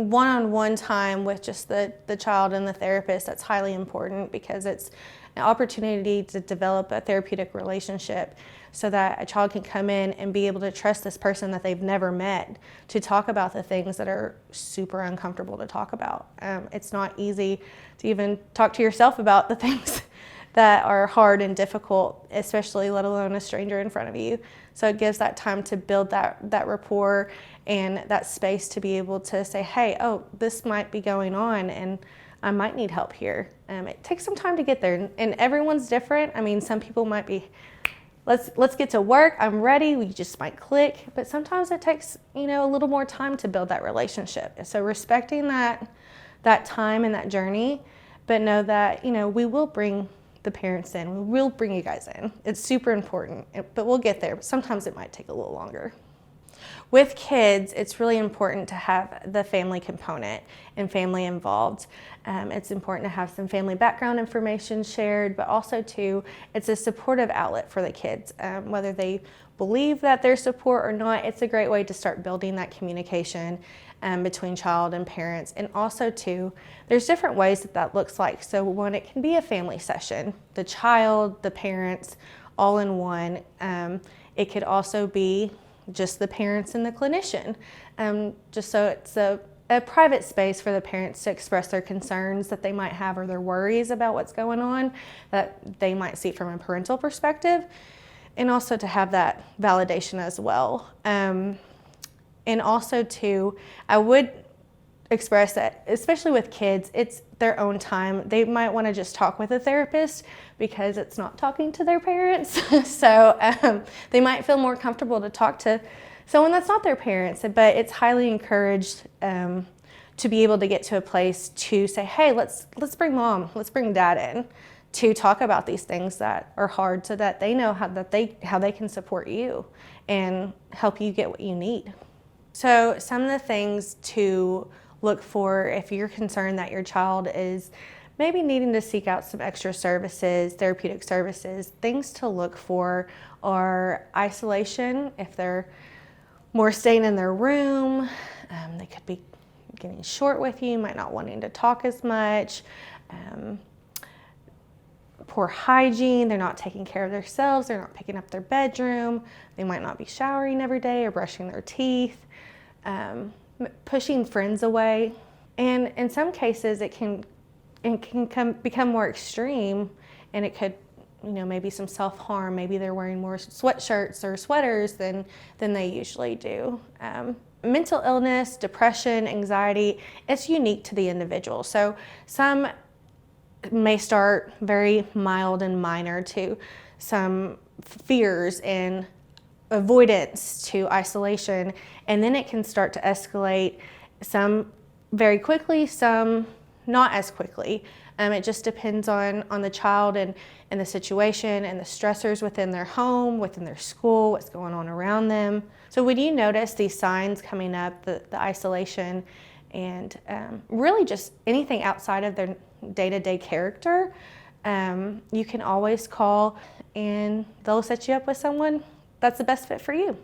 one-on-one time with just the child and the therapist, that's highly important because it's an opportunity to develop a therapeutic relationship so that a child can come in and be able to trust this person that they've never met to talk about the things that are super uncomfortable to talk about. It's not easy to even talk to yourself about the things that are hard and difficult, especially let alone a stranger in front of you. So it gives that time to build that rapport and that space to be able to say, hey, oh, this might be going on and I might need help here. It takes some time to get there, and everyone's different. I mean, some people might be, let's get to work, I'm ready, we just might click, but sometimes it takes, a little more time to build that relationship. So respecting that time and that journey, but know that, we will bring the parents in, we will bring you guys in. It's super important, but we'll get there. But sometimes it might take a little longer. With kids, it's really important to have the family component and family involved. It's important to have some family background information shared, but also too, it's a supportive outlet for the kids. Whether they believe that there's support or not, it's a great way to start building that communication between child and parents. And also too, there's different ways that looks like. So one, it can be a family session, the child, the parents, all in one. It could also be just the parents and the clinician, just so it's a private space for the parents to express their concerns that they might have or their worries about what's going on that they might see from a parental perspective, and also to have that validation as well. And also too, I would express that, especially with kids, it's their own time. They might want to just talk with a therapist because it's not talking to their parents. So they might feel more comfortable to talk to someone that's not their parents, but it's highly encouraged to be able to get to a place to say, hey, let's bring mom, let's bring dad in to talk about these things that are hard so that they know how they can support you and help you get what you need. So some of the things to look for if you're concerned that your child is maybe needing to seek out some extra services, therapeutic services, things to look for are isolation. If they're more staying in their room, they could be getting short with you, might not wanting to talk as much. Poor hygiene, they're not taking care of themselves, they're not picking up their bedroom, they might not be showering every day or brushing their teeth. Pushing friends away, and in some cases it can become more extreme, and it could, maybe some self-harm. Maybe they're wearing more sweatshirts or sweaters than they usually do. Mental illness, depression, anxiety, it's unique to the individual. So some may start very mild and minor to some fears and avoidance to isolation, and then it can start to escalate, some very quickly, some not as quickly. It just depends on the child and the situation and the stressors within their home, within their school, what's going on around them. So when you notice these signs coming up, the isolation and really just anything outside of their day-to-day character, you can always call and they'll set you up with someone that's the best fit for you.